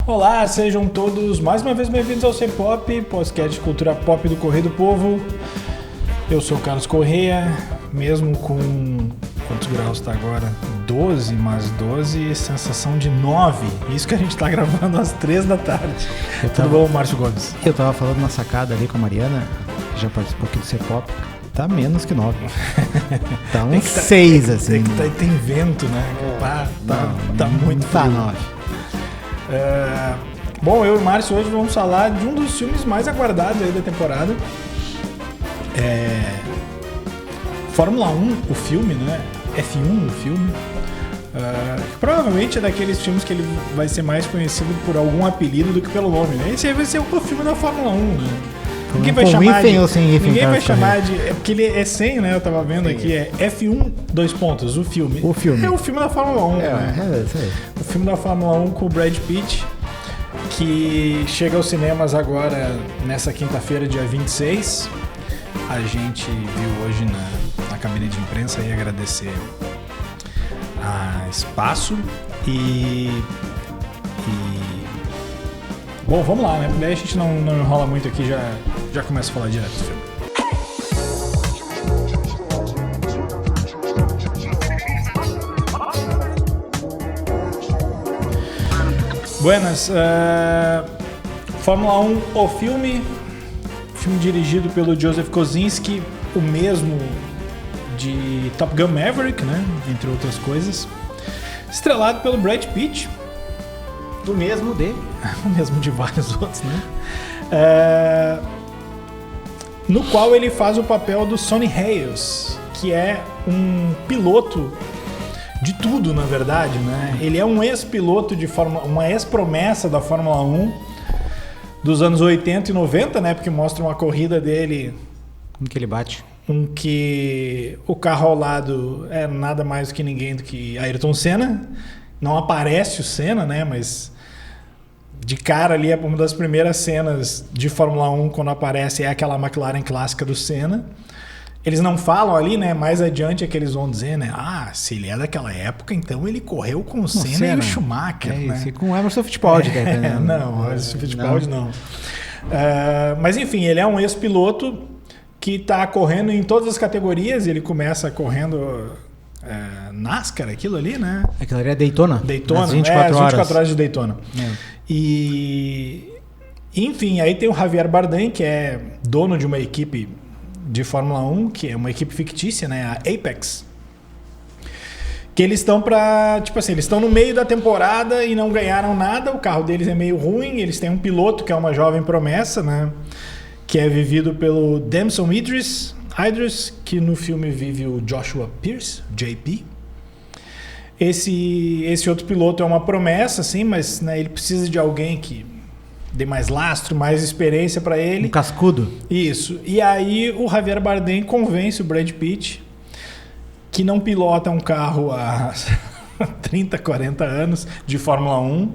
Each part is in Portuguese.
Olá, sejam todos mais uma vez bem-vindos ao C-Pop, podcast de cultura pop do Correio do Povo. Eu sou o Carlos Correia, mesmo com... quantos graus está agora? 12, mas 12, sensação de 9. Isso que a gente está gravando às 3 da tarde. Tudo bom, Márcio Gomes? Eu tava falando na sacada ali com a Mariana, que já participou aqui do C-Pop. Tá menos que 9. Tá uns 6, assim. Tem vento, né? Tá muito frio. Tá 9. Bom, eu e o Márcio hoje vamos falar de um dos filmes mais aguardados aí da temporada. Fórmula 1, o filme, né? F1, o filme. Provavelmente é daqueles filmes que ele vai ser mais conhecido por algum apelido do que pelo nome, né? Esse aí vai ser o filme da Fórmula 1, né? Ninguém vai chamar de... Ninguém vai chamar de... É porque ele é sem, né? Eu tava vendo aqui, é F1, o filme. O filme. É o filme da Fórmula 1, né? É isso aí. O filme da Fórmula 1 com o Brad Pitt, que chega aos cinemas agora nessa quinta-feira, dia 26. A gente viu hoje na cabine de imprensa e agradecer a Espaço Bom, vamos lá, né? Porque daí a gente não enrola muito aqui, já começa a falar direto do filme. Buenas, Fórmula 1, o filme dirigido pelo Joseph Kosinski, o mesmo de Top Gun Maverick, né? Entre outras coisas. Estrelado pelo Brad Pitt. Do mesmo de... O mesmo de vários outros, né? No qual ele faz o papel do Sonny Hayes, que é um piloto de tudo, na verdade, né? Ele é um ex-piloto de Fórmula... uma ex-promessa da Fórmula 1 dos anos 80 e 90, né? Porque mostra uma corrida dele... Em que ele bate. Em que o carro ao lado é nada mais do que ninguém do que Ayrton Senna. Não aparece o Senna, né? Mas de cara ali, uma das primeiras cenas de Fórmula 1 quando aparece é aquela McLaren clássica do Senna. Eles não falam ali, né? Mais adiante é que eles vão dizer, né? Ah, se ele é daquela época, então ele correu com o Senna e o Schumacher, né? Isso, e com o Emerson Fittipaldi. Não, o Emerson Fittipaldi não. Mas enfim, ele é um ex-piloto que está correndo em todas as categorias. Ele começa correndo NASCAR, aquilo ali, né? Aquilo ali é Daytona. As 24 horas de Daytona. E enfim, aí tem o Javier Bardem, que é dono de uma equipe de Fórmula 1, que é uma equipe fictícia, né? A Apex. Que eles estão eles estão no meio da temporada e não ganharam nada, o carro deles é meio ruim, eles têm um piloto que é uma jovem promessa, né? Que é vivido pelo Damson Idris, que no filme vive o Joshua Pierce, JP. Esse outro piloto é uma promessa, assim, mas né, ele precisa de alguém que dê mais lastro, mais experiência para ele. Um cascudo. Isso. E aí o Javier Bardem convence o Brad Pitt, que não pilota um carro há 30, 40 anos de Fórmula 1,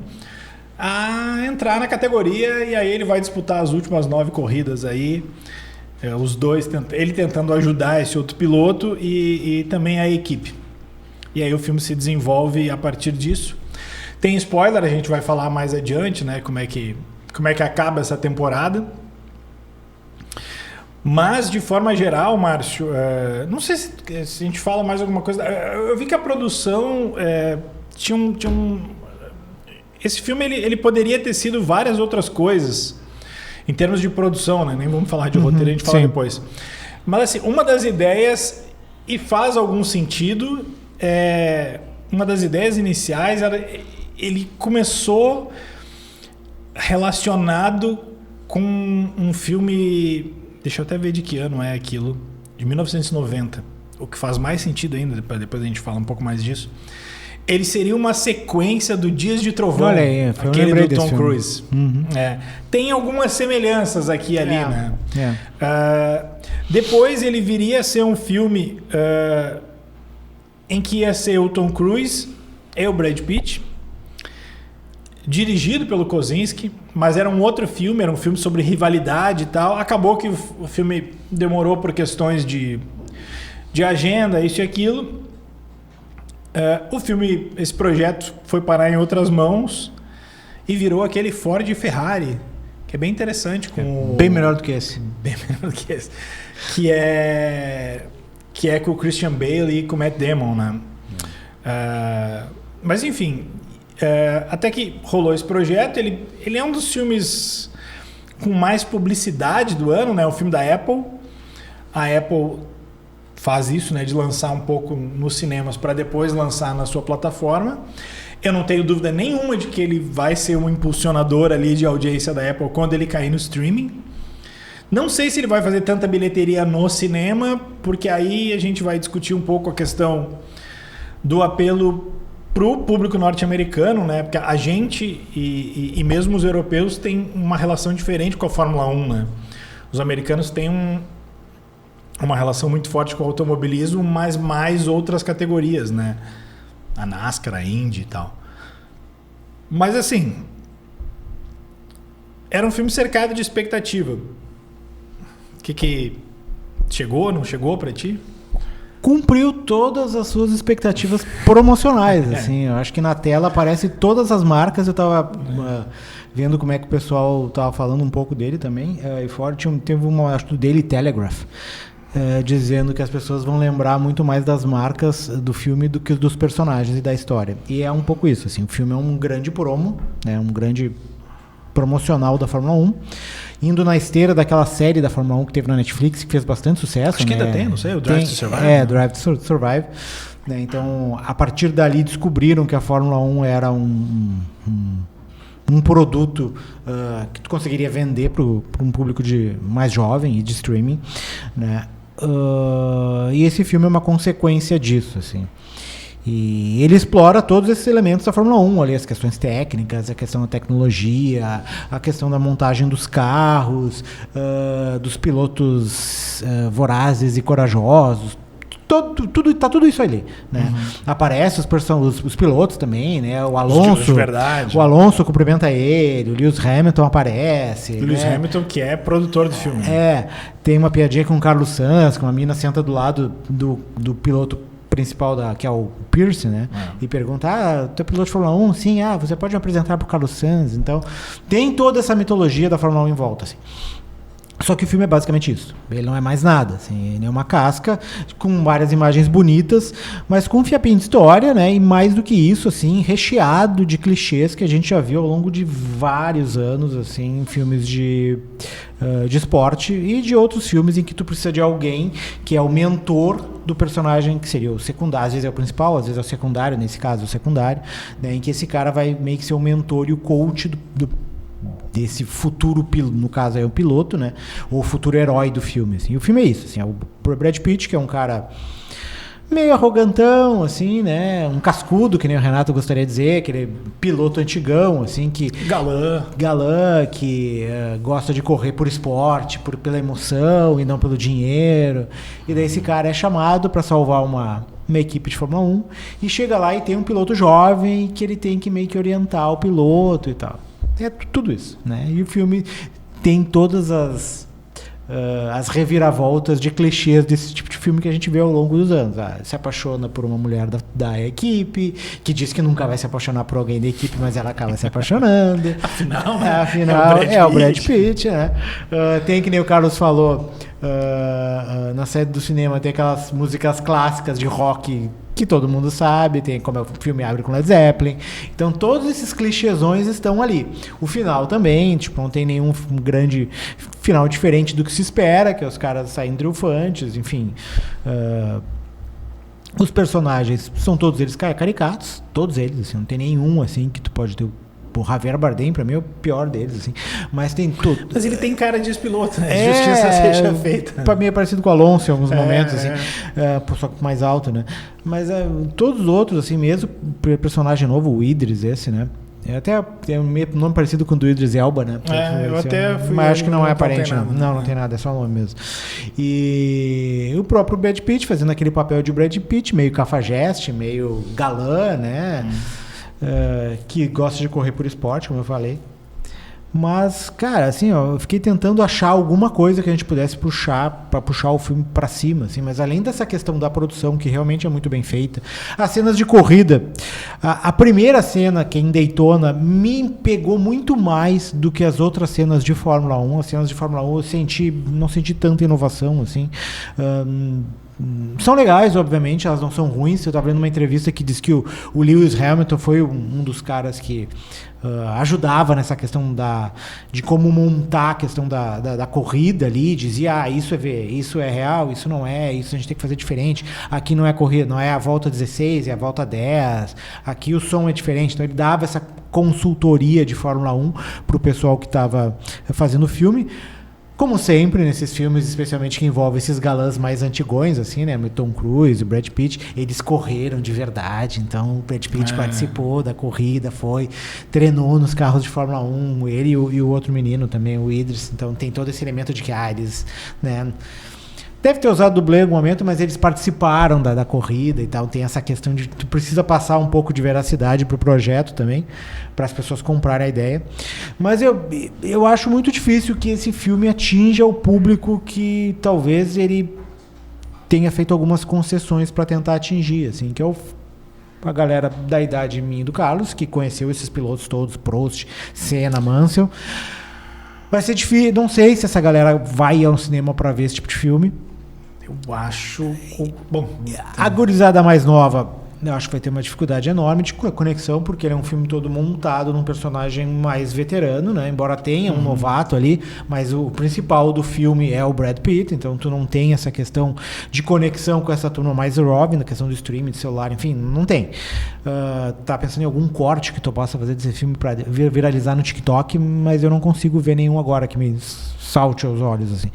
a entrar na categoria, e aí ele vai disputar as últimas 9 corridas aí. Os dois, ele tentando ajudar esse outro piloto e também a equipe. E aí o filme se desenvolve a partir disso. Tem spoiler, a gente vai falar mais adiante, né? Como é que acaba essa temporada. Mas, de forma geral, Márcio, não sei se a gente fala mais alguma coisa. Eu vi que a produção tinha um... Esse filme ele poderia ter sido várias outras coisas em termos de produção, né? Nem vamos falar de roteiro, a gente fala depois. Mas assim, uma das ideias, e faz algum sentido, uma das ideias iniciais ele começou relacionado com um filme, deixa eu até ver de que ano é aquilo, de 1990, o que faz mais sentido ainda, depois a gente fala um pouco mais disso. Ele seria uma sequência do Dias de Trovão, olha aí, aquele do Tom Cruise. Tem algumas semelhanças aqui e ali, né? Depois ele viria a ser um filme em que ia ser o Tom Cruise e o Brad Pitt, dirigido pelo Kosinski, mas era um outro filme, era um filme sobre rivalidade e tal. Acabou que o filme demorou por questões de agenda, isso e aquilo. O filme, esse projeto foi parar em outras mãos e virou aquele Ford e Ferrari, que é bem interessante. Bem melhor do que esse. Bem melhor do que esse. Que é com o Christian Bale e com o Matt Damon, né? Mas enfim, até que rolou esse projeto, ele é um dos filmes com mais publicidade do ano, né? O filme da Apple. A Apple faz isso, né? De lançar um pouco nos cinemas para depois lançar na sua plataforma. Eu não tenho dúvida nenhuma de que ele vai ser um impulsionador ali de audiência da Apple quando ele cair no streaming. Não sei se ele vai fazer tanta bilheteria no cinema, porque aí a gente vai discutir um pouco a questão do apelo para o público norte-americano, né? Porque a gente e mesmo os europeus têm uma relação diferente com a Fórmula 1, né? Os americanos têm uma relação muito forte com o automobilismo, mas mais outras categorias, né? A NASCAR, a Indy e tal. Mas assim, era um filme cercado de expectativa. Que chegou, não chegou pra ti? Cumpriu todas as suas expectativas promocionais, assim. Eu acho que na tela aparece todas as marcas. Eu tava vendo como é que o pessoal tava falando um pouco dele também. E fora teve acho que do Daily Telegraph, dizendo que as pessoas vão lembrar muito mais das marcas do filme do que dos personagens e da história. E é um pouco isso, assim. O filme é um grande promo, né? Um grande promocional da Fórmula 1, indo na esteira daquela série da Fórmula 1 que teve na Netflix, que fez bastante sucesso. Acho que ainda tem, não sei, o Drive to Survive. Drive to Survive. Né? Então, a partir dali, descobriram que a Fórmula 1 era um produto que tu conseguiria vender para um público mais jovem e de streaming. Né? E esse filme é uma consequência disso, assim. E ele explora todos esses elementos da Fórmula 1, ali, as questões técnicas, a questão da tecnologia, a questão da montagem dos carros, dos pilotos vorazes e corajosos. Tá tudo isso ali, né? Aparece os pilotos também, né? O Alonso, de verdade. O Alonso cumprimenta ele, o Lewis Hamilton aparece. O Lewis Hamilton, que é produtor do filme. Tem uma piadinha com o Carlos Sainz, que uma mina senta do lado do piloto principal, que é o Pierce, né? E pergunta, tu é piloto de Fórmula 1? Sim, você pode me apresentar pro Carlos Sainz. Então, tem toda essa mitologia da Fórmula 1 em volta, assim. Só que o filme é basicamente isso. Ele não é mais nada, assim. Ele é uma casca com várias imagens bonitas, mas com um fiapinho de história, né? E mais do que isso, assim, recheado de clichês que a gente já viu ao longo de vários anos, assim, em filmes de esporte e de outros filmes em que tu precisa de alguém que é o mentor do personagem, que seria o secundário, às vezes é o principal, às vezes é o secundário, nesse caso é o secundário, né? Em que esse cara vai meio que ser o mentor e o coach desse futuro, no caso é o piloto, né? Ou o futuro herói do filme, assim. E o filme é isso, assim, é o Brad Pitt, que é um cara meio arrogantão, assim, né? Um cascudo, que nem o Renato gostaria de dizer, aquele piloto antigão, assim, que... Galã, que gosta de correr por esporte, pela emoção e não pelo dinheiro. E daí esse cara é chamado para salvar uma equipe de Fórmula 1 e chega lá e tem um piloto jovem que ele tem que meio que orientar o piloto e tal. É tudo isso, né? E o filme tem todas as reviravoltas de clichês desse tipo de filme que a gente vê ao longo dos anos. Se apaixona por uma mulher da equipe, que diz que nunca vai se apaixonar por alguém da equipe, mas ela acaba se apaixonando. Afinal, é o Brad Pitt, né? Tem, que nem o Carlos falou, na série do cinema, tem aquelas músicas clássicas de rock que todo mundo sabe, tem como o filme abre com Led Zeppelin. Então todos esses clichêsões estão ali. O final também, tipo, não tem nenhum grande final diferente do que se espera, que é os caras saem triunfantes, enfim. Os personagens são todos eles caricatos, todos eles, assim, não tem nenhum assim que tu pode ter. O Javier Bardem, pra mim, é o pior deles, assim. Mas tem tudo. Mas ele tem cara de ex-piloto, né? Justiça seja feita. Pra mim é parecido com o Alonso em alguns momentos, assim. Só que mais alto, né? Mas todos os outros, assim, mesmo personagem novo, o Idris, esse, né? Até tem um nome parecido com o do Idris Elba, né? Eu até fui... Mas acho que não é aparente, não. Não tem nada, é só o nome mesmo. E o próprio Brad Pitt fazendo aquele papel de Brad Pitt, meio cafajeste, meio galã, né? Que gosta de correr por esporte, como eu falei. Mas, cara, assim, ó, eu fiquei tentando achar alguma coisa que a gente pudesse puxar para puxar o filme para cima, assim, mas além dessa questão da produção, que realmente é muito bem feita, as cenas de corrida, a primeira cena, que é em Daytona, me pegou muito mais do que as outras cenas de Fórmula 1. As cenas de Fórmula 1 eu não senti tanta inovação, assim. São legais, obviamente, elas não são ruins. Eu estava lendo uma entrevista que diz que o Lewis Hamilton foi um dos caras que ajudava nessa questão de como montar a questão da corrida ali, dizia, isso é real, isso não é, isso a gente tem que fazer diferente, aqui não é corrida, não é a volta 16, é a volta 10, aqui o som é diferente. Então ele dava essa consultoria de Fórmula 1 para o pessoal que estava fazendo o filme. Como sempre, nesses filmes, especialmente que envolvem esses galãs mais antigões, assim, né? Tom Cruise, o Brad Pitt, eles correram de verdade. Então, o Brad Pitt participou da corrida, treinou nos carros de Fórmula 1, ele e o outro menino também, o Idris. Então, tem todo esse elemento de que, eles, né? Deve ter usado dublê em algum momento, mas eles participaram da corrida e tal. Tem essa questão de tu precisa passar um pouco de veracidade pro projeto também, para as pessoas comprarem a ideia. Mas eu acho muito difícil que esse filme atinja o público que talvez ele tenha feito algumas concessões para tentar atingir, assim, que é a galera da idade minha e do Carlos, que conheceu esses pilotos todos, Prost, Senna, Mansell. Vai ser difícil, não sei se essa galera vai ao cinema para ver esse tipo de filme. Eu acho... Bom, a gurizada mais nova, eu acho que vai ter uma dificuldade enorme de conexão, porque ele é um filme todo montado num personagem mais veterano, né? Embora tenha um novato ali, mas o principal do filme é o Brad Pitt, então tu não tem essa questão de conexão com essa turma mais jovem, na questão do streaming, do celular, enfim, não tem. Tá pensando em algum corte que tu possa fazer desse filme para viralizar no TikTok, mas eu não consigo ver nenhum agora que me salte aos olhos, assim.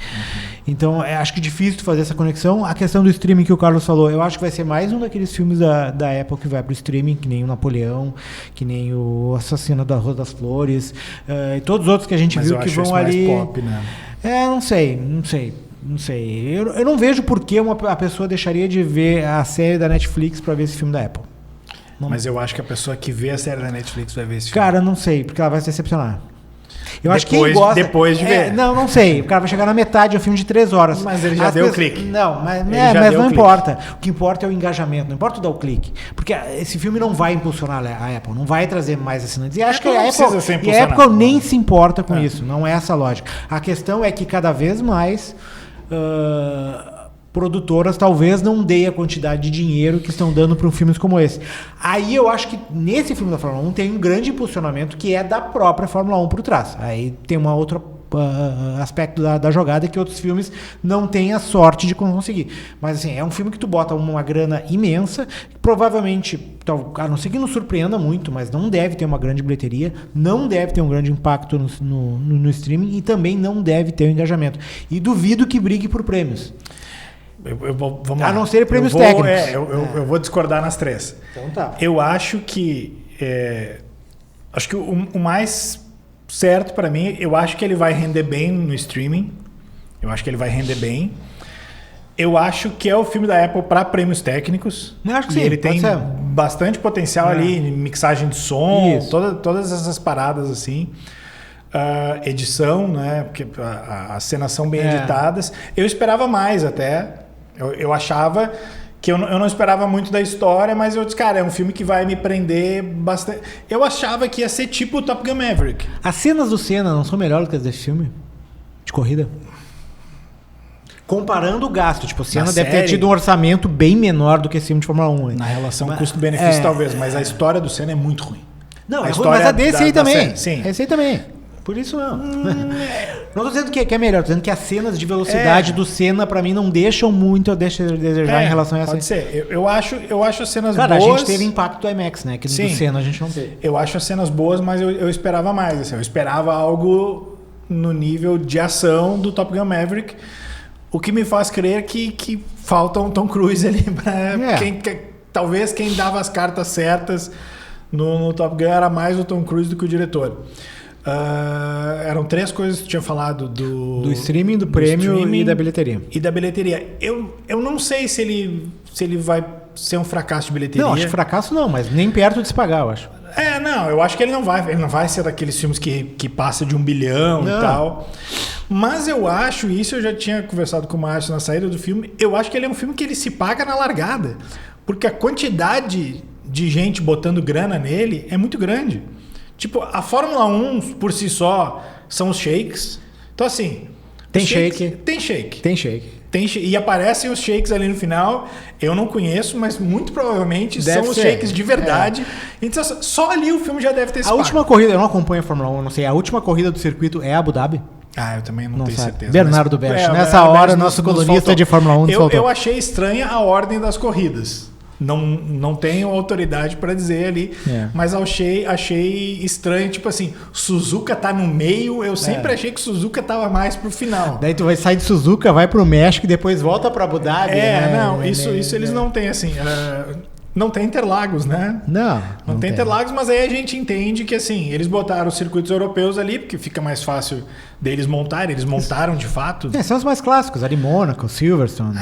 Então, acho que é difícil tu fazer essa conexão. A questão do streaming que o Carlos falou, eu acho que vai ser mais um daqueles filmes da Apple que vai pro streaming, que nem o Napoleão, que nem o Assassino da Rua das Flores, e todos os outros que a gente viu que vão ali... mais pop, né? Não sei. Eu não vejo por que a pessoa deixaria de ver a série da Netflix para ver esse filme da Apple. Mas eu acho que a pessoa que vê a série da Netflix vai ver esse filme. Cara, não sei, porque ela vai se decepcionar. Acho que quem gosta... Depois de ver. Não sei. O cara vai chegar na metade, é um filme de 3 horas. Mas ele já deu o clique. Não, mas não importa. O que importa é o engajamento, não importa dar o clique. Porque esse filme não vai impulsionar a Apple, não vai trazer mais assinantes. E acho que a Apple nem se importa com isso, não é essa a lógica. A questão é que cada vez mais... produtoras talvez não deem a quantidade de dinheiro que estão dando para um filme como esse. Aí eu acho que nesse filme da Fórmula 1 tem um grande impulsionamento que é da própria Fórmula 1 por trás. Aí tem uma outra aspecto da jogada que outros filmes não têm a sorte de conseguir. Mas assim, é um filme que tu bota uma grana imensa, provavelmente, a não ser que nos surpreenda muito, mas não deve ter uma grande bilheteria, não deve ter um grande impacto no streaming e também não deve ter um engajamento. E duvido que brigue por prêmios. Vamos lá. A não ser prêmios técnicos. Eu vou discordar nas 3. Então tá. Eu acho que... acho que o mais certo para mim, eu acho que ele vai render bem no streaming. Eu acho que ele vai render bem. Eu acho que é o filme da Apple para prêmios técnicos. Eu acho que sim. Ele tem bastante potencial ali, mixagem de som, todas essas paradas assim. Edição, né? Porque as cenas são bem editadas. Eu esperava mais até. Eu achava que eu não esperava muito da história, mas eu disse, cara, é um filme que vai me prender bastante. Eu achava que ia ser tipo o Top Gun Maverick. As cenas do Senna não são melhores que as desse filme? De corrida? Comparando o gasto, tipo, o Senna deve ter tido um orçamento bem menor do que esse filme de Fórmula 1. Né? Na relação custo-benefício, talvez, mas a história do Senna é muito ruim. Não, é ruim, mas a desse aí também. Sim. Esse aí também. Por isso não. Não tô dizendo que é melhor, tô dizendo que as cenas de velocidade do Senna, pra mim, não deixam muito a desejar em relação a essa. Pode ser. Eu acho as cenas boas. A gente teve impacto do IMAX, né? Que do Senna a gente não teve. Eu acho as cenas boas, mas eu esperava mais. Assim, eu esperava algo no nível de ação do Top Gun Maverick. O que me faz crer que falta um Tom Cruise ali. Talvez quem dava as cartas certas no Top Gun era mais o Tom Cruise do que o diretor. Eram 3 coisas que tu tinha falado do streaming, do prêmio e da bilheteria. Eu não sei se ele vai ser um fracasso de bilheteria. Não, acho que fracasso não, mas nem perto de se pagar, eu acho. Não, eu acho que ele não vai ser daqueles filmes que passa de 1 bilhão e tal. Mas eu acho, isso eu já tinha conversado com o Márcio na saída do filme, eu acho que ele é um filme que ele se paga na largada. Porque a quantidade de gente botando grana nele é muito grande. Tipo, a Fórmula 1 por si só são os shakes. Então assim... Tem shake. Tem shake. Tem shake. E aparecem os shakes ali no final. Eu não conheço, mas muito provavelmente são os shakes de verdade. Então só ali o filme já deve ter se A última corrida, eu não acompanho a Fórmula 1, eu não sei. A última corrida do circuito é Abu Dhabi? Eu também não tenho certeza. Bernardo Berch. Nessa hora, nosso colunista de Fórmula 1 eu achei estranha a ordem das corridas. Não tenho autoridade para dizer ali, mas achei estranho, tipo assim, Suzuka tá no meio, eu sempre achei que Suzuka tava mais pro final. Daí tu vai sair de Suzuka, vai pro México e depois volta pra Abu Dhabi. Isso eles não têm assim, não tem Interlagos, né? Não tem Interlagos, mas aí a gente entende que assim, eles botaram os circuitos europeus ali, porque fica mais fácil deles montarem, eles montaram de fato. São os mais clássicos, ali Mônaco, Silverstone.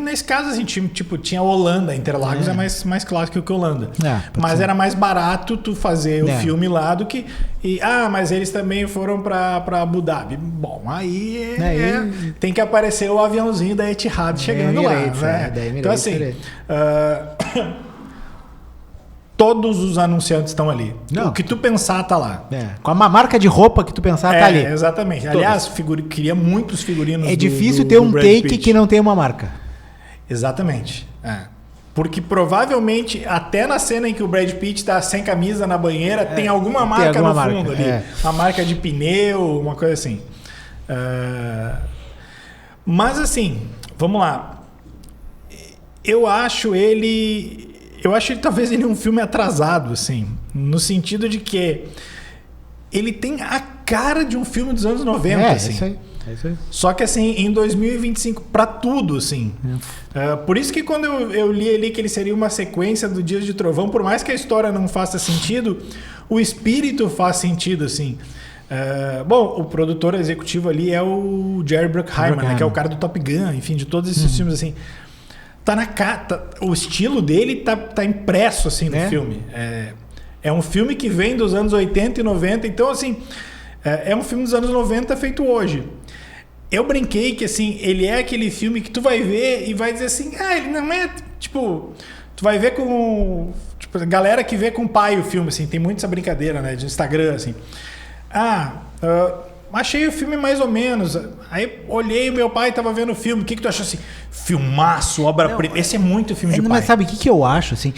Nesse caso, assim, tinha Holanda, Interlagos é mais clássico que Holanda. Mas era mais barato tu fazer o filme lá do que... mas eles também foram pra Abu Dhabi. Bom, aí tem que aparecer o aviãozinho da Etihad chegando lá. Né? Então, assim... todos os anunciantes estão ali. O que tu pensar tá lá. Com a marca de roupa que tu pensar tá ali. Exatamente. Todas. Aliás, queria muitos figurinos. É difícil ter um take que não tem uma marca. Exatamente. Porque provavelmente, até na cena em que o Brad Pitt tá sem camisa na banheira, tem alguma marca no fundo ali. Uma marca de pneu, uma coisa assim. Mas assim, vamos lá. Eu acho ele talvez ele um filme atrasado, assim. No sentido de que ele tem a cara de um filme dos anos 90, assim. Isso aí. Só que assim, em 2025, pra tudo, assim. Por isso que quando eu li ali que ele seria uma sequência do Dias de Trovão, por mais que a história não faça sentido, o espírito faz sentido, assim. O produtor executivo ali é o Jerry Bruckheimer, né, que é o cara do Top Gun, enfim, de todos esses filmes, assim. Tá na cara, o estilo dele tá impresso, assim, no filme. É um filme que vem dos anos 80 e 90, então, assim, é um filme dos anos 90 feito hoje. Eu brinquei que, assim, ele é aquele filme que tu vai ver e vai dizer assim, ele não é, tipo... Tu vai ver com... Tipo, a galera que vê com o pai o filme, assim, tem muito essa brincadeira, né, de Instagram, assim. Achei o filme mais ou menos. Aí olhei, meu pai tava vendo o filme. O que tu achou assim? Filmaço, obra-prima. Esse é muito filme de pai. Mas sabe o que eu acho, assim?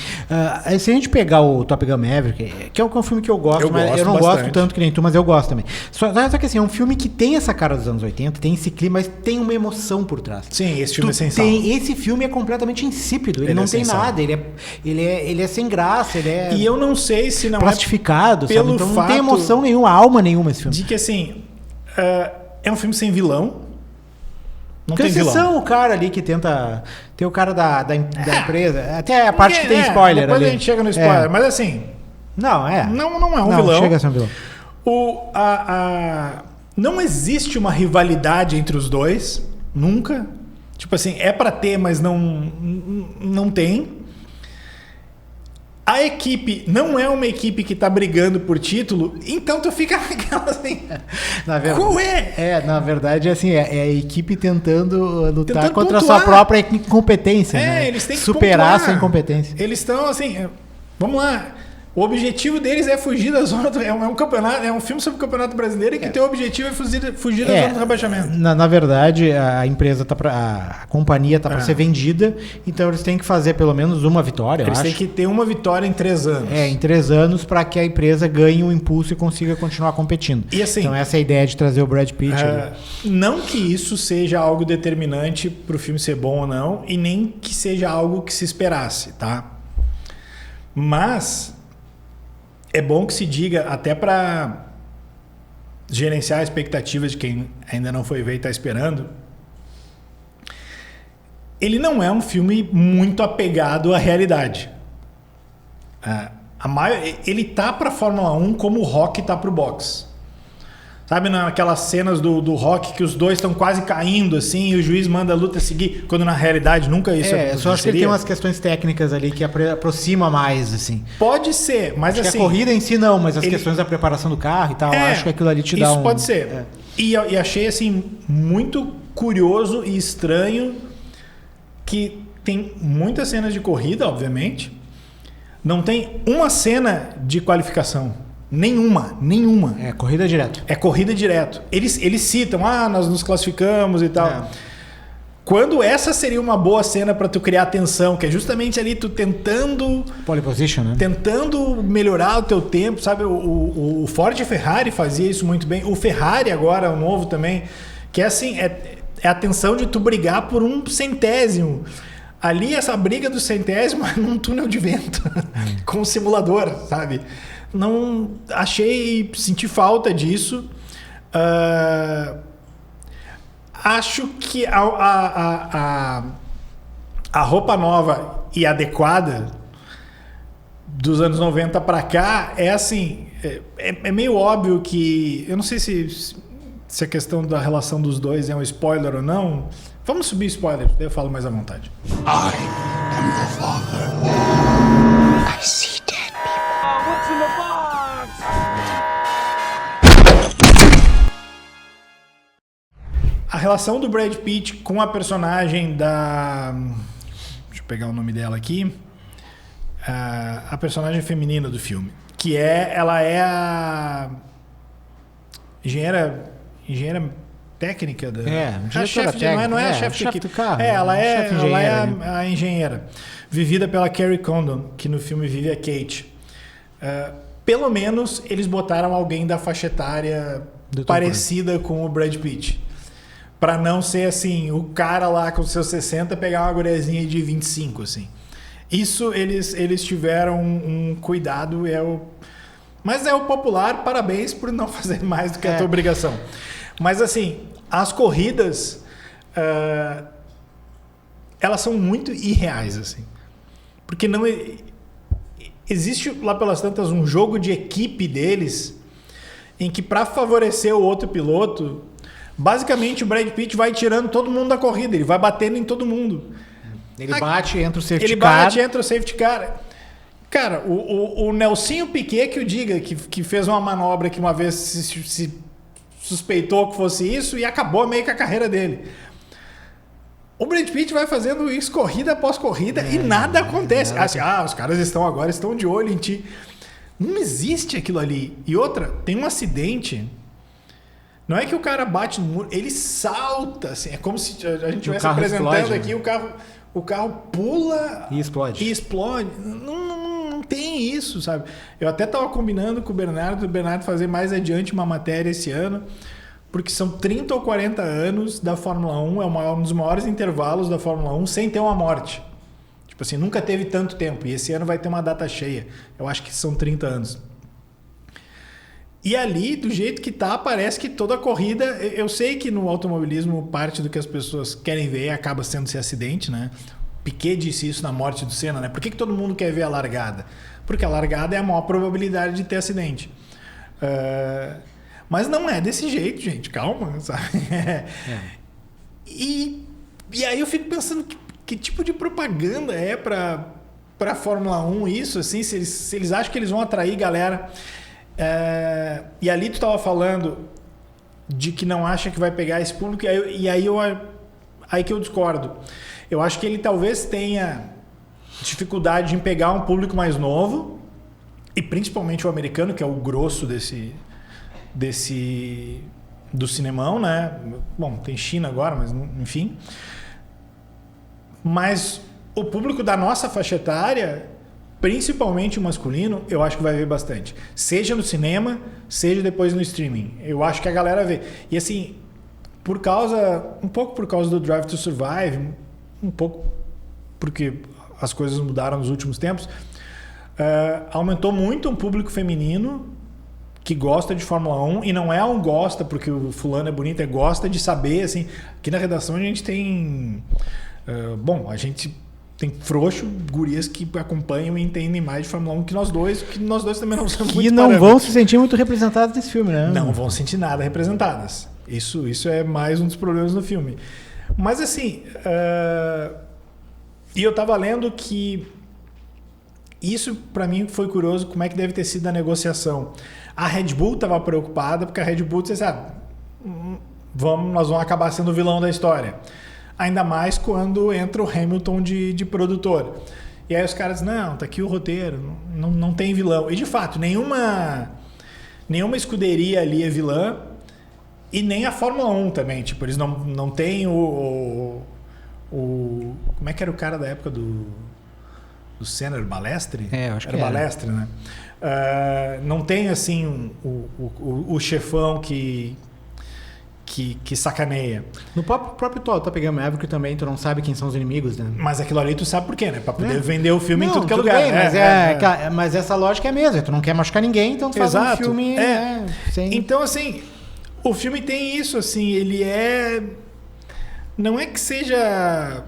Se a gente pegar o Top Gun Maverick, que é um filme que eu gosto, mas eu não gosto tanto que nem tu, mas eu gosto também. Só que assim, é um filme que tem essa cara dos anos 80, tem esse clima, mas tem uma emoção por trás. Sim, esse filme é sensacional. Esse filme é completamente insípido. Ele não tem nada. Ele é sem graça, ele é... E eu não sei se não plastificado, pelo sabe? Então fato não tem emoção nenhuma, alma nenhuma esse filme. De que, assim... é um filme sem vilão. Não tem vilão. São o cara ali que tenta... Tem o cara da empresa. Até a parte que tem spoiler depois ali. a gente chega no spoiler. Mas assim... Não é um vilão. Não chega a ser um vilão. Não existe uma rivalidade entre os dois. Nunca. Tipo assim, é pra ter, mas não tem. A equipe não é uma equipe que tá brigando por título, então tu fica naquela assim... Qual é? Na verdade, assim, é a equipe tentando lutar contra pontuar. a sua própria incompetência, né? Eles têm que superar pontuar. a sua incompetência. Eles estão assim... Vamos lá. O objetivo deles é fugir da zona do... É um campeonato, é um filme sobre o Campeonato Brasileiro e que teu objetivo é fugir da zona do rebaixamento. Na verdade, a empresa a companhia tá para ser vendida, então eles têm que fazer pelo menos uma vitória, Eles têm que ter uma vitória em 3 anos. Em 3 anos para que a empresa ganhe um impulso e consiga continuar competindo. E assim, então essa é a ideia de trazer o Brad Pitt. Não que isso seja algo determinante para o filme ser bom ou não, e nem que seja algo que se esperasse, tá? Mas... é bom que se diga, até para gerenciar expectativas de quem ainda não foi ver e está esperando, ele não é um filme muito apegado à realidade. Ele tá para a Fórmula 1 como o Rock tá para o boxe. Sabe naquelas cenas do Rock que os dois estão quase caindo assim e o juiz manda a luta seguir, quando na realidade nunca isso aconteceria. Só acho que ele tem umas questões técnicas ali que aproxima mais, assim. Pode ser, mas acho assim... que a corrida em si não, mas as questões da preparação do carro e tal, acho que aquilo ali te dá isso pode ser. E achei assim muito curioso e estranho que tem muitas cenas de corrida, obviamente. Não tem uma cena de qualificação. Nenhuma. É corrida direto. É corrida direto. Eles citam, nós nos classificamos e tal. Quando essa seria uma boa cena para tu criar atenção, que é justamente ali tu tentando... Pole position, né? Tentando melhorar o teu tempo, sabe? O Ford e Ferrari fazia isso muito bem. O Ferrari agora, o novo também, que é assim, é a tensão de tu brigar por um centésimo. Ali, essa briga do centésimo é num túnel de vento, com um simulador, sabe? Não senti falta disso. Acho que a roupa nova e adequada dos anos 90 para cá é assim, é meio óbvio que, eu não sei se a questão da relação dos dois é um spoiler ou não. Vamos subir spoiler, daí eu falo mais à vontade. I am your father. I see dead people. What's in the box? A relação do Brad Pitt com a personagem da... Deixa eu pegar o nome dela aqui. A personagem feminina do filme. Que ela é a engenheira técnica da... Não é a chefe do carro. Ela é a engenheira. Vivida pela Carrie Condon, que no filme vive a Kate. Pelo menos eles botaram alguém da faixa etária parecida com o Brad Pitt. Pra não ser assim, o cara lá com seus 60 pegar uma guriazinha de 25, assim. Isso eles tiveram um cuidado. Mas é o popular, parabéns por não fazer mais do que a tua obrigação. Mas assim, as corridas, elas são muito irreais, assim. Porque não existe lá pelas tantas um jogo de equipe deles em que, para favorecer o outro piloto, basicamente o Brad Pitt vai tirando todo mundo da corrida, ele vai batendo em todo mundo. Ele bate, entra o safety car. Ele bate, entra o safety car. Cara, o Nelsinho Piquet que o diga, que fez uma manobra que uma vez se suspeitou que fosse isso e acabou meio que a carreira dele. O Brad Pitt vai fazendo isso corrida após corrida e nada acontece. Os caras estão de olho em ti. Não existe aquilo ali. E outra, tem um acidente. Não é que o cara bate no muro, ele salta, assim, é como se a gente estivesse apresentando aqui, o carro pula e explode. Não tem isso, sabe? Eu até estava combinando com o Bernardo fazer mais adiante uma matéria esse ano, porque são 30 ou 40 anos da Fórmula 1, é um dos maiores intervalos da Fórmula 1 sem ter uma morte. Tipo assim, nunca teve tanto tempo, e esse ano vai ter uma data cheia. Eu acho que são 30 anos. E ali, do jeito que tá, parece que toda a corrida... Eu sei que no automobilismo, parte do que as pessoas querem ver acaba sendo esse acidente, né? Piquet disse isso na morte do Senna, né? Por que todo mundo quer ver a largada? Porque a largada é a maior probabilidade de ter acidente. Mas não é desse jeito, gente. Calma, sabe? E aí eu fico pensando que tipo de propaganda é pra Fórmula 1 isso, assim? Se eles acham que eles vão atrair galera... E ali tu estava falando de que não acha que vai pegar esse público, e aí que eu discordo. Eu acho que ele talvez tenha dificuldade em pegar um público mais novo, e principalmente o americano, que é o grosso do cinemão, né? Bom, tem China agora, mas enfim. Mas o público da nossa faixa etária, principalmente o masculino, eu acho que vai ver bastante. Seja no cinema, seja depois no streaming. Eu acho que a galera vê. E assim, um pouco por causa do Drive to Survive, um pouco porque as coisas mudaram nos últimos tempos, aumentou muito um público feminino que gosta de Fórmula 1, e não é um gosta porque o fulano é bonito, gosta de saber, assim, aqui na redação a gente tem... a gente tem frouxo, gurias que acompanham e entendem mais de Fórmula 1 que nós dois também não somos muito E não parâmetros. vão se sentir muito representados nesse filme, né? Não vão sentir nada representadas. Isso é mais um dos problemas do filme. Mas assim, e eu tava lendo que isso para mim foi curioso, como é que deve ter sido a negociação. A Red Bull estava preocupada porque a Red Bull disse, nós vamos acabar sendo o vilão da história. Ainda mais quando entra o Hamilton de produtor. E aí os caras, não, tá aqui o roteiro, não tem vilão. E de fato, nenhuma escuderia ali é vilã e nem a Fórmula 1 também. Tipo, eles não têm o... Como é que era o cara da época do Senna? Era o Balestre? Eu acho que era. Balestre, né? Não tem assim o chefão que sacaneia. No próprio Top Gun Maverick também, tu não sabe quem são os inimigos, né? Mas aquilo ali tu sabe por quê, né? Pra poder vender o filme em tudo que é tudo lugar. Bem, mas essa lógica é a mesma. Tu não quer machucar ninguém, então tu faz um filme... sem... Então, assim, o filme tem isso, assim, ele é... Não é que seja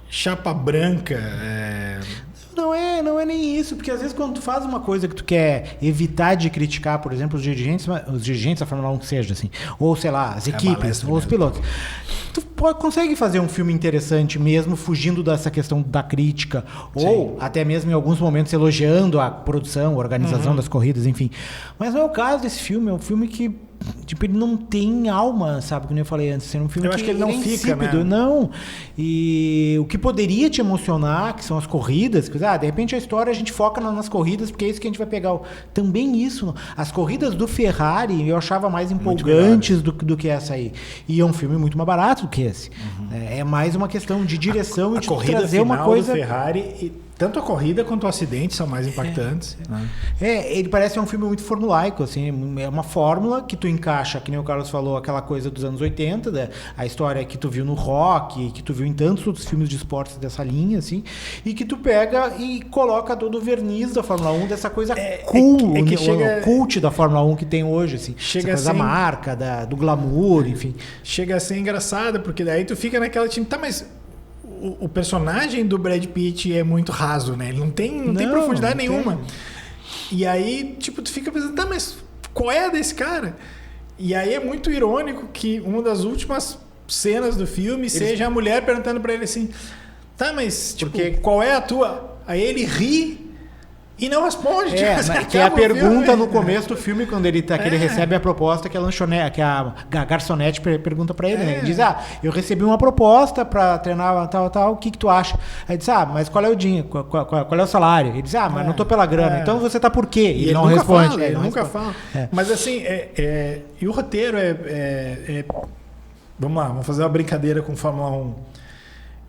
chapa branca, Não é nem isso, porque às vezes quando tu faz uma coisa que tu quer evitar de criticar, por exemplo, os dirigentes da Fórmula 1 que seja, assim, ou sei lá, as equipes, ou os pilotos, tu consegue fazer um filme interessante mesmo fugindo dessa questão da crítica, ou até mesmo em alguns momentos elogiando a produção, a organização das corridas, enfim. Mas não é o caso desse filme, é um filme que tipo, ele não tem alma, sabe? Como eu falei antes, é um filme eu acho que ele não fica, insípido, né? Não. E o que poderia te emocionar, que são as corridas, que, de repente a história a gente foca nas corridas, porque é isso que a gente vai pegar. Também isso, as corridas do Ferrari eu achava mais empolgantes do que essa aí. E é um filme muito mais barato do que esse. É mais uma questão de direção e de trazer uma coisa... do Ferrari... Tanto a corrida quanto o acidente são mais impactantes. Ele parece um filme muito formulaico, assim, é uma fórmula que tu encaixa, que nem o Carlos falou, aquela coisa dos anos 80, né? A história que tu viu no Rock, que tu viu em tantos outros filmes de esportes dessa linha, assim, e que tu pega e coloca todo o verniz da Fórmula 1, dessa coisa cult da Fórmula 1 que tem hoje, assim, chega essa coisa da marca, do glamour, enfim. Chega a ser engraçado, porque daí tu fica naquela time, mas... O personagem do Brad Pitt é muito raso, né? Ele não tem profundidade nenhuma. E aí, tipo, tu fica pensando, mas qual é a desse cara? E aí é muito irônico que uma das últimas cenas do filme seja a mulher perguntando pra ele assim, mas tipo, qual é a tua? Aí ele ri e não responde. Que é a pergunta no começo do filme, quando ele recebe a proposta que a lanchonete, que a garçonete pergunta pra ele, né? Ele diz, eu recebi uma proposta pra treinar tal, o que tu acha? Aí ele diz, mas qual é o dinheiro? Qual é o salário? Ele diz, mas não tô pela grana. Então você tá por quê? E ele não responde. Ele nunca fala. Mas assim, e o roteiro vamos lá, vamos fazer uma brincadeira com Fórmula 1.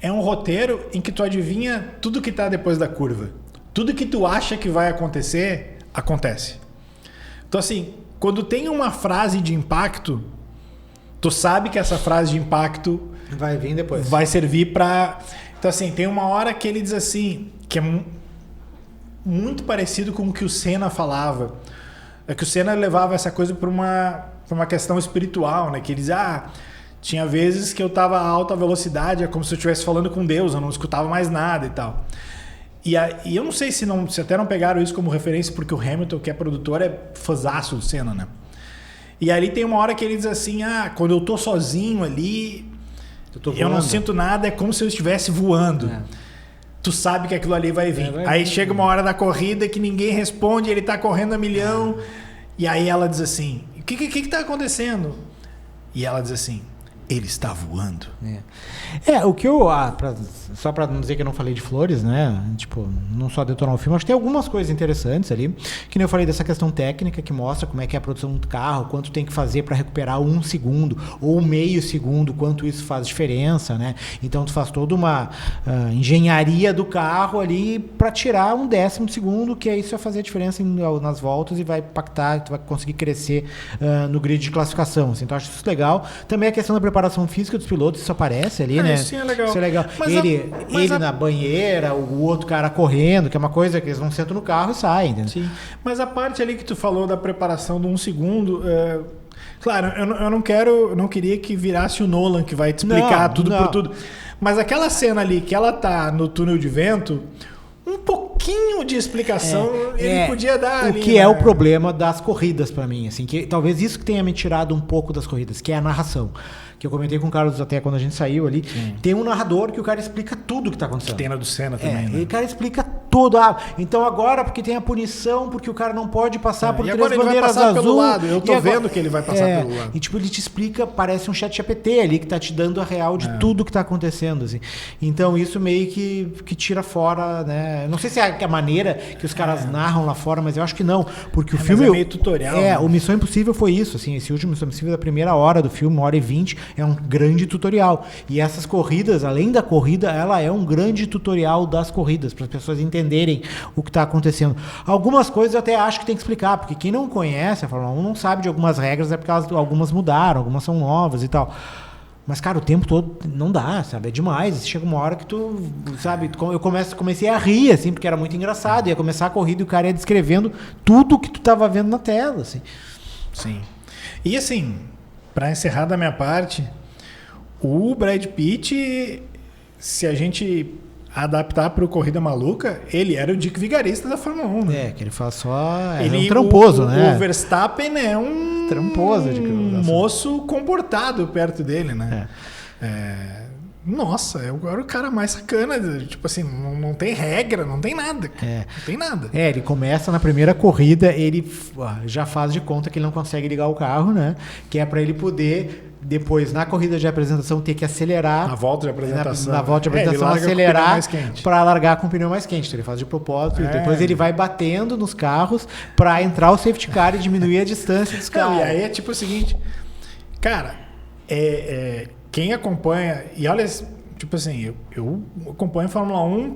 É um roteiro em que tu adivinha tudo que tá depois da curva. Tudo que tu acha que vai acontecer, acontece. Então, assim, quando tem uma frase de impacto, tu sabe que essa frase de impacto vai vir depois. Vai servir pra... Então, assim, tem uma hora que ele diz assim, que é muito parecido com o que o Senna falava. É que o Senna levava essa coisa pra uma questão espiritual, né? Que ele diz, tinha vezes que eu tava a alta velocidade, é como se eu estivesse falando com Deus, eu não escutava mais nada e tal. E eu não sei se até não pegaram isso como referência, porque o Hamilton, que é produtor, é fãzaço do Senna, né? E ali tem uma hora que ele diz assim, quando eu tô sozinho ali, eu não sinto nada, é como se eu estivesse voando. Tu sabe que aquilo ali vai vir. Aí chega uma hora da corrida que ninguém responde, ele tá correndo a milhão, e aí ela diz assim, o que tá acontecendo? E ela diz assim, ele está voando. O que eu... só pra não dizer que eu não falei de flores, né? Tipo, não só detonar o filme. Acho que tem algumas coisas interessantes ali. Que nem eu falei dessa questão técnica que mostra como é que é a produção do carro, quanto tem que fazer para recuperar 1 segundo ou meio segundo, quanto isso faz diferença, né? Então tu faz toda uma engenharia do carro ali para tirar 1/10 de segundo, que aí isso vai fazer a diferença nas voltas e vai impactar, tu vai conseguir crescer no grid de classificação. Assim. Então acho isso legal. Também a questão da preparação física dos pilotos, isso aparece ali, né? Isso é legal. Isso é legal. Ele na banheira, o outro cara correndo, que é uma coisa que eles não sentam no carro e saem. Entendeu? Sim. Mas a parte ali que tu falou da preparação do 1 segundo, claro, eu não queria que virasse o Nolan, que vai te explicar tudo por tudo. Mas aquela cena ali que ela tá no túnel de vento, um pouquinho de explicação ele podia dar o ali. que é o problema das corridas pra mim, assim, que talvez isso que tenha me tirado um pouco das corridas, que é a narração. Que eu comentei com o Carlos até quando a gente saiu ali. Tem um narrador que o cara explica tudo o que tá acontecendo. Tem na do Senna também, né? E o cara explica tudo. Então agora, porque tem a punição, porque o cara não pode passar por e 3 agora ele vai bandeiras passar azul. pelo lado. Eu tô agora, vendo que ele vai passar pelo lado. E tipo, ele te explica, parece um chat GPT ali, que tá te dando a real de tudo que tá acontecendo, assim. Então isso meio que tira fora, né? Não sei se é a maneira que os caras narram lá fora, mas eu acho que não. Porque o filme... Mas é meio tutorial. Né? O Missão Impossível foi isso, assim. Esse último Missão Impossível da primeira hora do filme, 1h20, é um grande tutorial. E essas corridas, além da corrida, ela é um grande tutorial das corridas, para as pessoas entenderem o que está acontecendo. Algumas coisas eu até acho que tem que explicar, porque quem não conhece a Fórmula 1 não sabe de algumas regras, é porque algumas mudaram, algumas são novas e tal. Mas, cara, o tempo todo não dá, sabe? É demais. Chega uma hora que tu, sabe? Eu comecei a rir, assim, porque era muito engraçado. Ia começar a corrida e o cara ia descrevendo tudo que tu tava vendo na tela, assim. Sim. E, assim, para encerrar da minha parte, o Brad Pitt, se a gente adaptar para o Corrida Maluca, ele era o Dick Vigarista da Fórmula 1. Né? Que ele faz só... Ele é um tramposo, né? O Verstappen é um... Tramposo. Moço comportado perto dele, né? Nossa, eu era o cara mais sacana. Tipo assim, não tem regra, não tem nada. Não tem nada. Ele começa na primeira corrida, ele já faz de conta que ele não consegue ligar o carro, né? Que é para ele poder... Depois, na corrida de apresentação, ter que acelerar. Na volta de apresentação. Na volta de apresentação, acelerar para largar com o pneu mais quente. Então, ele faz de propósito. E depois ele vai batendo nos carros para entrar o safety car e diminuir a distância dos carros. E aí é tipo o seguinte, cara, quem acompanha... E olha, tipo assim, eu acompanho a Fórmula 1,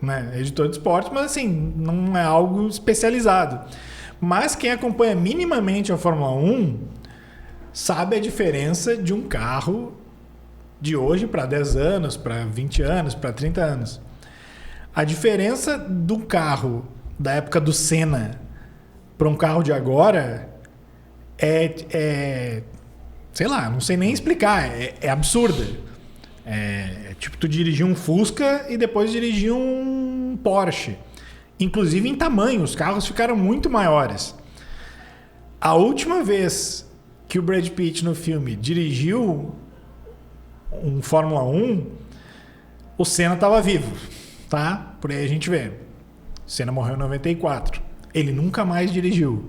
né, editor de esporte, mas assim, não é algo especializado. Mas quem acompanha minimamente a Fórmula 1... sabe a diferença de um carro de hoje para 10 anos, para 20 anos, para 30 anos. A diferença do carro da época do Senna para um carro de agora sei lá, não sei nem explicar, é absurda. Tipo tu dirigir um Fusca e depois dirigir um Porsche. Inclusive em tamanho, os carros ficaram muito maiores. A última vez que o Brad Pitt no filme dirigiu um Fórmula 1, o Senna estava vivo, tá? Por aí a gente vê. O Senna morreu em 94. Ele nunca mais dirigiu.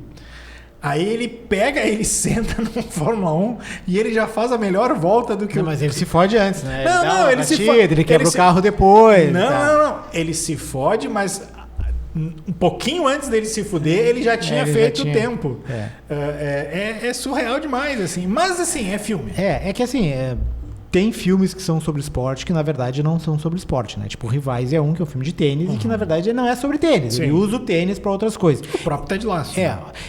Aí ele senta no Fórmula 1 e ele já faz a melhor volta do que Mas ele se fode antes, né? Ele se fode. Ele quebra o carro depois. Não. Ele se fode, mas... um pouquinho antes dele se fuder, ele já tinha feito o tempo. É surreal demais, assim. Mas, assim, é filme. É que, assim, tem filmes que são sobre esporte que, na verdade, não são sobre esporte, né? Tipo, Rivais é um que é um filme de tênis e que, na verdade, não é sobre tênis. Sim. Ele usa o tênis para outras coisas. O próprio Ted Lasso.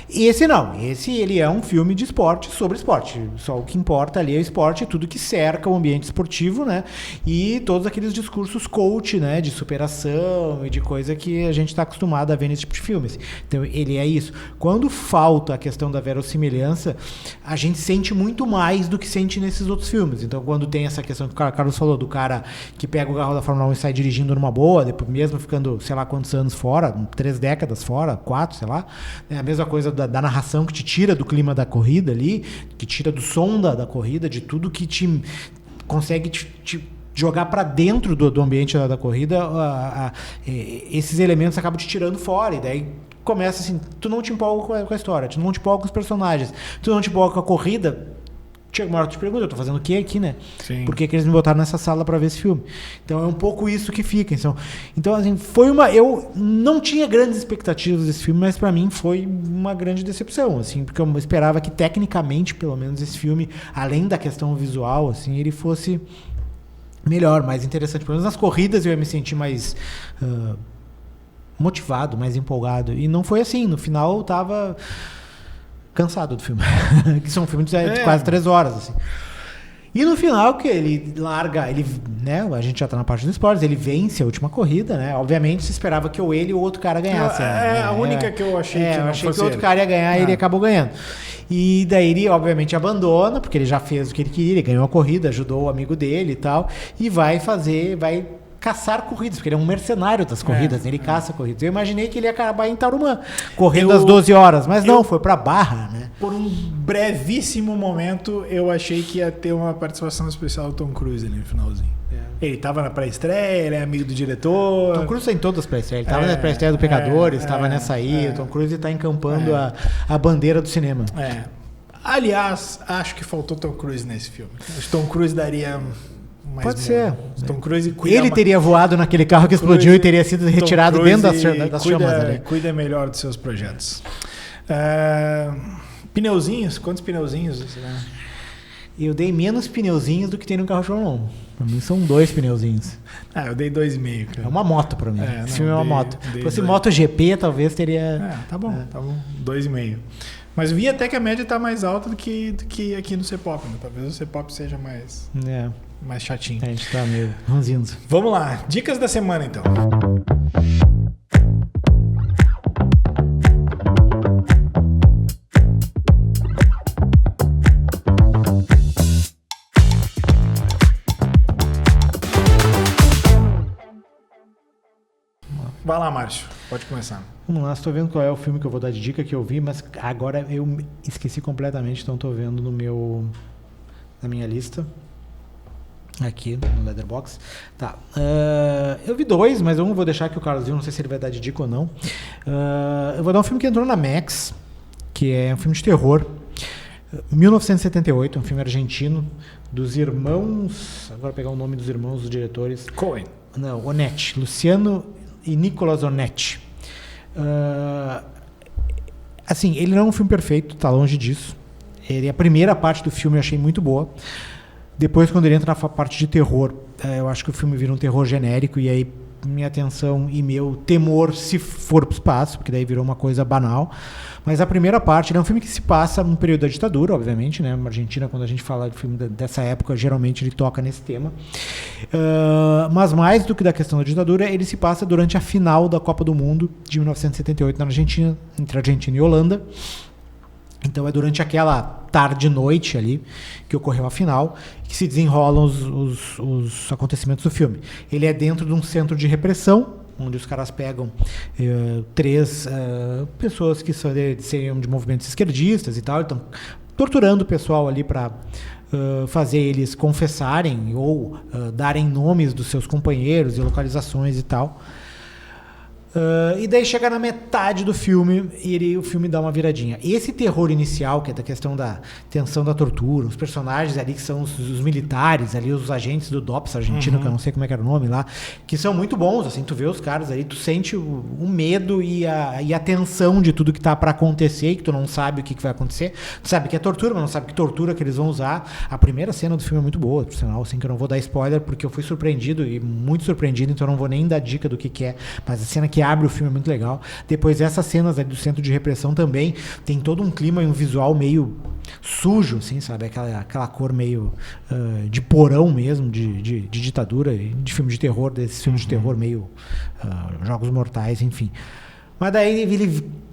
Esse não. Esse, ele é um filme de esporte sobre esporte. Só o que importa ali é o esporte e tudo que cerca o ambiente esportivo, né? E todos aqueles discursos coach, né? De superação e de coisa que a gente está acostumado a ver nesse tipo de filmes. Então, ele é isso. Quando falta a questão da verossimilhança, a gente sente muito mais do que sente nesses outros filmes. Então, quando tem essa questão que o Carlos falou, do cara que pega o carro da Fórmula 1 e sai dirigindo numa boa, depois mesmo ficando, sei lá quantos anos fora, 3 décadas fora, 4, sei lá. É a mesma coisa da narração que te tira do clima da corrida ali, que tira do som da corrida, de tudo que te consegue te jogar para dentro do ambiente da corrida, esses elementos acabam te tirando fora, e daí começa assim, tu não te empolga com a história, tu não te empolga com os personagens, tu não te empolga com a corrida. Chega uma hora que tu te pergunta, eu tô fazendo o que aqui, né? Sim. Por que eles me botaram nessa sala para ver esse filme? Então é um pouco isso que fica. Então assim, eu não tinha grandes expectativas desse filme, mas para mim foi uma grande decepção, assim, porque eu esperava que tecnicamente, pelo menos, esse filme, além da questão visual, assim, ele fosse melhor, mais interessante. Pelo menos nas corridas eu ia me sentir mais motivado, mais empolgado. E não foi assim. No final eu tava cansado do filme. Que são filmes de quase 3 horas, assim. E no final, que ele larga, né, a gente já tá na parte dos esportes, ele vence a última corrida, né? Obviamente se esperava que ou ele ou outro cara ganhasse. É a única que eu achei que eu não achei fosse que outro ele. cara ia ganhar e ele acabou ganhando. E daí ele, obviamente, abandona, porque ele já fez o que ele queria, ele ganhou a corrida, ajudou o amigo dele e tal, e vai caçar corridas, porque ele é um mercenário das corridas, né? Ele caça corridas. Eu imaginei que ele ia acabar em Tarumã, correndo às 12 horas, mas não, foi pra Barra, né? Por um brevíssimo momento, eu achei que ia ter uma participação especial do Tom Cruise ali no finalzinho. Ele tava na pré-estreia, ele é amigo do diretor. Tom Cruise tá em todas as pré-estreias. Ele tava na pré-estreia do Pecadores, tava nessa aí. O Tom Cruise tá encampando a bandeira do cinema. Aliás, acho que faltou Tom Cruise nesse filme. Acho que Tom Cruise daria mais... Pode ser. Tom Cruise cuida Ele teria voado naquele carro que explodiu e teria sido retirado dentro das chamas ali. Cuida melhor dos seus projetos. Pneuzinhos? Quantos pneuzinhos você dá? Eu dei menos pneuzinhos do que tem no carro Fórmula 1. Pra mim são 2 pneuzinhos. Eu dei 2,5. Cara. É uma moto pra mim. Esse filme é uma moto. Se fosse MotoGP, talvez teria... Tá bom. 2,5. Mas vi até que a média tá mais alta do que aqui no C-Pop. Né? Talvez o C-Pop seja mais chatinho. A gente tá meio ranzinho. Vamos lá. Dicas da semana, então. Vai lá, Márcio. Pode começar. Vamos lá, estou vendo qual é o filme que eu vou dar de dica que eu vi, mas agora eu esqueci completamente, então estou vendo na minha lista. Aqui no Letterboxd. Tá. Eu vi 2, mas eu vou deixar que o Carlos viu, não sei se ele vai dar de dica ou não. Eu vou dar um filme que entrou na Max, que é um filme de terror. 1978, um filme argentino dos irmãos. Agora vou pegar o nome dos irmãos, dos diretores. Coen. Não, Onetti. Luciano e Nicolas Onetti. Assim, ele não é um filme perfeito, tá longe disso. A primeira parte do filme eu achei muito boa. Depois, quando ele entra na parte de terror, eu acho que o filme vira um terror genérico e aí minha atenção e meu temor se for pro espaço, porque daí virou uma coisa banal. Mas a primeira parte, ele é um filme que se passa num período da ditadura, obviamente, né? Na Argentina, quando a gente fala de filme dessa época, geralmente ele toca nesse tema. Mas mais do que da questão da ditadura, ele se passa durante a final da Copa do Mundo de 1978 na Argentina, entre Argentina e Holanda. Então é durante aquela tarde-noite ali que ocorreu a final que se desenrolam os acontecimentos do filme. Ele é dentro de um centro de repressão, onde os caras pegam 3 pessoas que seriam de movimentos esquerdistas e tal, estão torturando o pessoal ali para fazer eles confessarem ou darem nomes dos seus companheiros e localizações e tal. E daí chega na metade do filme e o filme dá uma viradinha. Esse terror inicial, que é da questão da tensão da tortura, os personagens ali que são os militares ali, os agentes do DOPS argentino, que eu não sei como é que era o nome lá, que são muito bons, assim, tu vê os caras ali, tu sente o medo e a tensão de tudo que tá pra acontecer, e que tu não sabe o que vai acontecer. Tu sabe que é tortura, mas não sabe que tortura que eles vão usar. A primeira cena do filme é muito boa, por sinal, assim, que eu não vou dar spoiler, porque eu fui surpreendido, e muito surpreendido, então eu não vou nem dar dica do que é, mas a cena que abre o filme é muito legal. Depois essas cenas ali do centro de repressão também tem todo um clima e um visual meio sujo, assim, sabe? Aquela cor meio de porão mesmo, de ditadura, de filme de terror, desses filmes de terror meio Jogos Mortais, enfim. Mas daí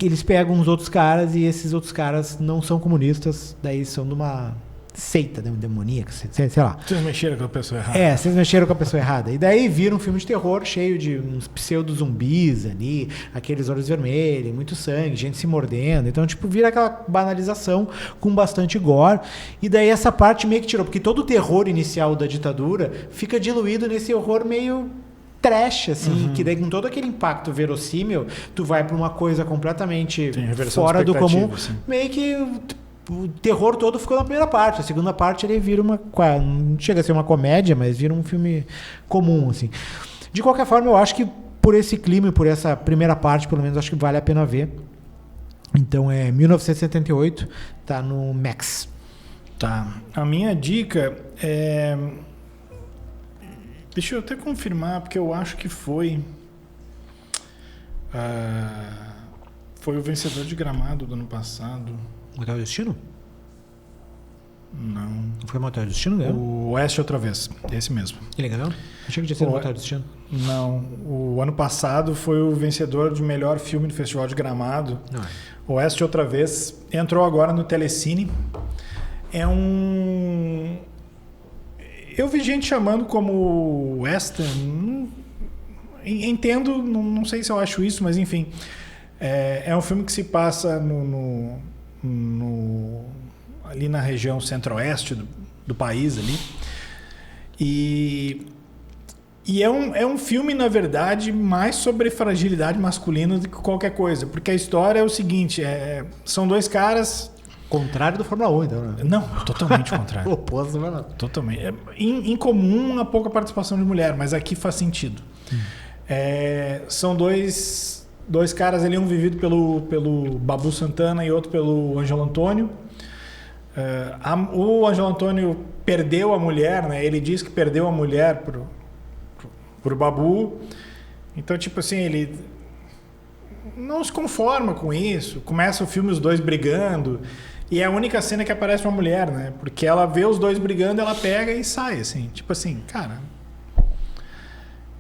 eles pegam uns outros caras e esses outros caras não são comunistas, daí são de uma seita demoníaca, sei lá. Vocês mexeram com a pessoa errada. Vocês mexeram com a pessoa errada. E daí vira um filme de terror cheio de uns pseudo-zumbis ali, aqueles olhos vermelhos, muito sangue, gente se mordendo. Então, tipo, vira aquela banalização com bastante gore. E daí essa parte meio que tirou, porque todo o terror inicial da ditadura fica diluído nesse horror meio trash, assim, que daí com todo aquele impacto verossímil, tu vai pra uma coisa completamente fora do comum, assim. Meio que o terror todo ficou na primeira parte. A segunda parte ele vira não chega a ser uma comédia, mas vira um filme comum, assim. De qualquer forma, eu acho que por esse clima e por essa primeira parte, pelo menos, acho que vale a pena ver. Então é 1978, tá no Max. Tá. A minha dica é... Deixa eu até confirmar, porque eu acho que foi o vencedor de Gramado do ano passado. Hotel Destino? Não. Foi Motel Destino, ganhou? O Oeste Outra Vez, esse mesmo. Ele ganhou? Achei que tinha sido Motel Destino. Não, o ano passado foi o vencedor de melhor filme do Festival de Gramado. Oeste Outra Vez. Entrou agora no Telecine. É um... Eu vi gente chamando como western. Entendo, não sei se eu acho isso, mas enfim. É um filme que se passa ali na região centro-oeste do país ali. E é um filme, na verdade, mais sobre fragilidade masculina do que qualquer coisa. Porque a história é o seguinte, são dois caras... Contrário do Fórmula 1, então, né? Não, totalmente contrário. Oposto, não. Totalmente. Em comum, a pouca participação de mulher, mas aqui faz sentido. São dois caras ali, um vivido pelo Babu Santana e outro pelo Ângelo Antônio. O Ângelo Antônio perdeu a mulher, né? Ele diz que perdeu a mulher pro Babu. Então, tipo assim, ele não se conforma com isso. Começa o filme os dois brigando. E é a única cena que aparece uma mulher, né? Porque ela vê os dois brigando, ela pega e sai, assim. Tipo assim, cara...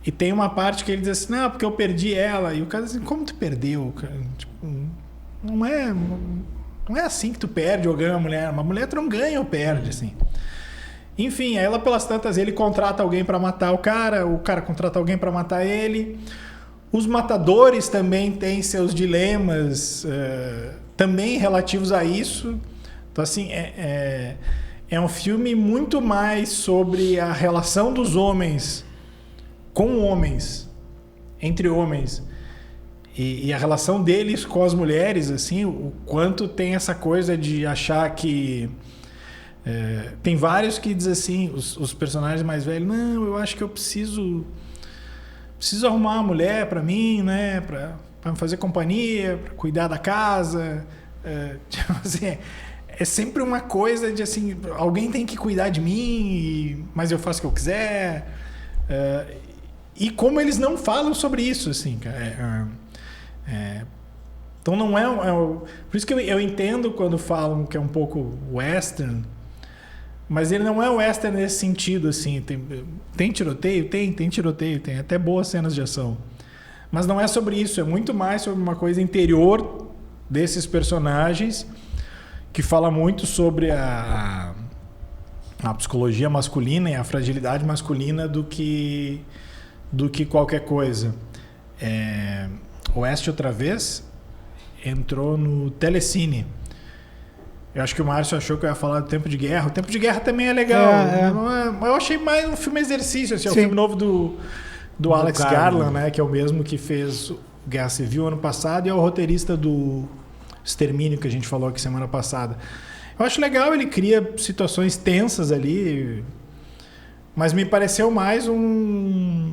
E tem uma parte que ele diz assim, não, porque eu perdi ela. E o cara diz assim, como tu perdeu? Cara? Tipo, não é assim que tu perde ou ganha uma mulher. Uma mulher tu não ganha ou perde, assim. Enfim, aí ela pelas tantas, ele contrata alguém para matar o cara contrata alguém para matar ele. Os matadores também têm seus dilemas, também relativos a isso. Então, assim, é um filme muito mais sobre a relação dos homens com homens, entre homens, e a relação deles com as mulheres, assim, o quanto tem essa coisa de achar que... tem vários que dizem assim, os personagens mais velhos, não, eu acho que eu preciso arrumar uma mulher para mim, né, para me fazer companhia, para cuidar da casa, tipo assim, é sempre uma coisa de assim, alguém tem que cuidar de mim, mas eu faço o que eu quiser, e como eles não falam sobre isso, assim, cara, então não por isso que eu entendo quando falam que é um pouco western, mas ele não é western nesse sentido, assim. Tem tiroteio? Tem tiroteio. Tem até boas cenas de ação. Mas não é sobre isso. É muito mais sobre uma coisa interior desses personagens, que fala muito sobre a psicologia masculina e a fragilidade masculina do que qualquer coisa. Oeste Outra Vez entrou no Telecine. Eu acho que o Márcio achou que eu ia falar do Tempo de Guerra. O Tempo de Guerra também é legal. Eu achei mais um filme exercício. Assim, é o filme novo do Alex Garland, né? Que é o mesmo que fez Guerra Civil ano passado e é o roteirista do Extermínio, que a gente falou aqui semana passada. Eu acho legal, ele cria situações tensas ali, mas me pareceu mais um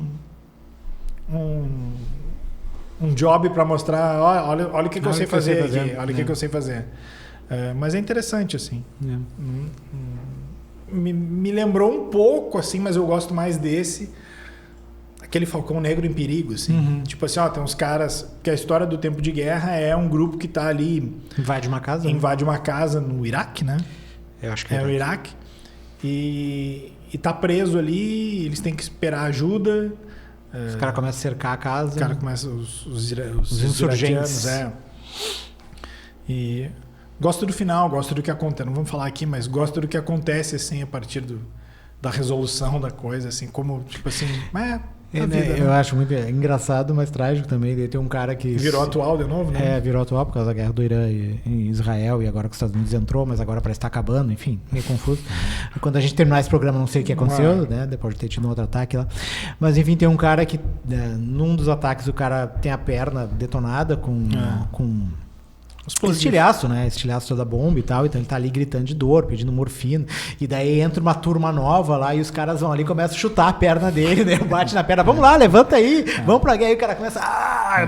job para mostrar, olha o que eu sei fazer aqui, olha o que eu sei fazer. Mas é interessante, assim. Me lembrou um pouco, assim, mas eu gosto mais desse. Aquele Falcão Negro em Perigo, assim. Tipo assim, tem uns caras... Que a história do Tempo de Guerra é um grupo que tá ali... Invade uma casa no Iraque, né? Eu acho que é o Iraque. E tá preso ali, eles têm que esperar ajuda. Os caras começam a cercar a casa. Os caras começam... Os insurgentes. E... Gosto do final, gosto do que acontece. Não vamos falar aqui, mas gosto do que acontece, assim, a partir da resolução da coisa, assim, como, tipo assim... vida, eu acho muito engraçado, mas trágico também. Tem um cara que... Virou atual de novo, né? Virou atual por causa da guerra do Irã e Israel, e agora que os Estados Unidos entrou, mas agora parece que está acabando, enfim, meio confuso. Quando a gente terminar esse programa, não sei o que aconteceu, né? Depois de ter tido um outro ataque lá. Mas, enfim, tem um cara que, num dos ataques, o cara tem a perna detonada com estilhaço, né? Estilhaço toda a bomba e tal. Então ele tá ali gritando de dor, pedindo morfina. E daí entra uma turma nova lá e os caras vão ali e começam a chutar a perna dele, né? Bate na perna, vamos lá, levanta aí, vamos pra guerra. Aí o cara começa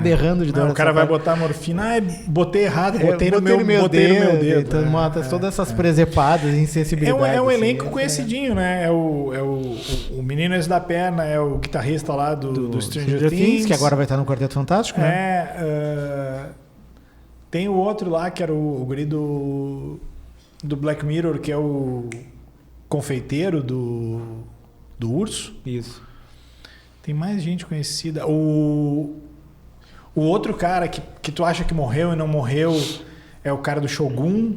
berrando de dor. O cara vai botar morfina, botei errado, botei no meu dedo. Então mata todas essas presepadas, insensibilidades. É um elenco conhecidinho, né? É o menino esse da perna, é o guitarrista lá do Stranger Things. Que agora vai estar no Quarteto Fantástico, né? Tem o outro lá, que era o guri do Black Mirror, que é o confeiteiro do urso. Isso. Tem mais gente conhecida. O outro cara que tu acha que morreu e não morreu é o cara do Shogun.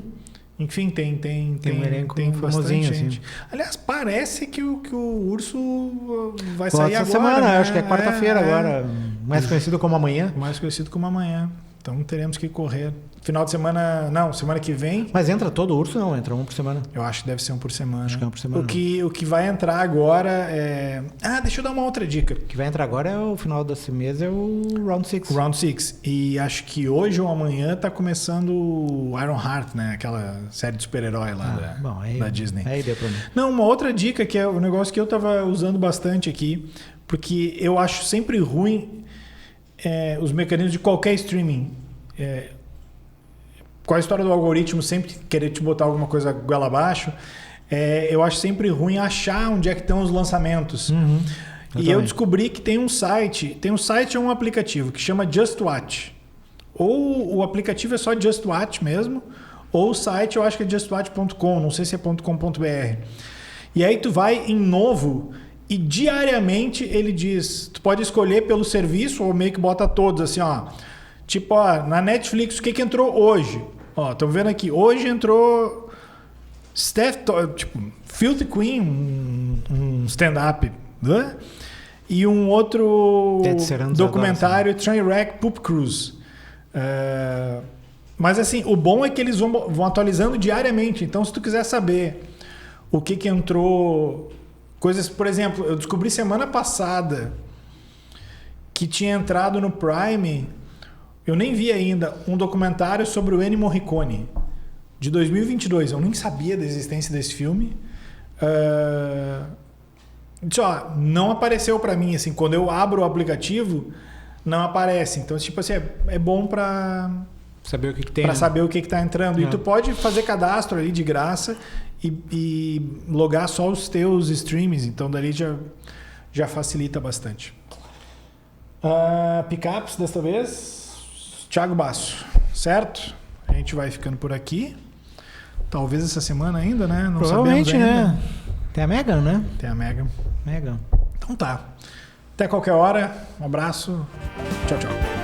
Enfim, tem um elenco bastante famosinho, gente. assim. Aliás, parece que o urso vai Essa sair agora. semana, né? acho que é quarta-feira agora. Mais conhecido como amanhã. Mais conhecido como amanhã. Então teremos que correr. Final de semana... Não, semana que vem. Mas entra todo urso? Não, entra um por semana. Eu acho que deve ser um por semana. Acho que é um por semana. O que vai entrar agora é... deixa eu dar uma outra dica. O que vai entrar agora é o final desse mês, é o Round 6. Round 6. E acho que hoje ou amanhã tá começando o Ironheart, né? Aquela série de super-herói lá da Disney. Aí deu pra mim. Não, uma outra dica que é um negócio que eu tava usando bastante aqui, porque eu acho sempre ruim os mecanismos de qualquer streaming. Com a história do algoritmo sempre querer te botar alguma coisa goela abaixo, eu acho sempre ruim achar onde é que estão os lançamentos. E eu descobri que tem um site ou um aplicativo que chama Just Watch. Ou o aplicativo é só Just Watch mesmo, ou o site eu acho que é justwatch.com, não sei se é .com.br. E aí tu vai em novo e diariamente ele diz, tu pode escolher pelo serviço ou meio que bota todos assim, ó. Tipo, ó, na Netflix, o que entrou hoje? Ó, estão vendo aqui. Hoje entrou Filthy Queen, um stand-up, né? E um outro documentário, Trainwreck Poop Cruise. Mas assim, o bom é que eles vão atualizando diariamente. Então, se tu quiser saber o que entrou... Coisas, por exemplo, eu descobri semana passada que tinha entrado no Prime... Eu nem vi ainda um documentário sobre o Ennio Morricone, de 2022. Eu nem sabia da existência desse filme. Não apareceu para mim, assim, quando eu abro o aplicativo, não aparece. Então, tipo assim, é bom para saber o que tem. Para saber o que tá entrando. E tu pode fazer cadastro ali de graça e logar só os teus streams. Então, dali já facilita bastante. Pickups desta vez... Thiago Basso, certo? A gente vai ficando por aqui. Talvez essa semana ainda, né? Não provavelmente, sabemos ainda. né? Tem a Megan, né? Tem a Megan. Megan. Então tá. Até qualquer hora. Um abraço. Tchau, tchau.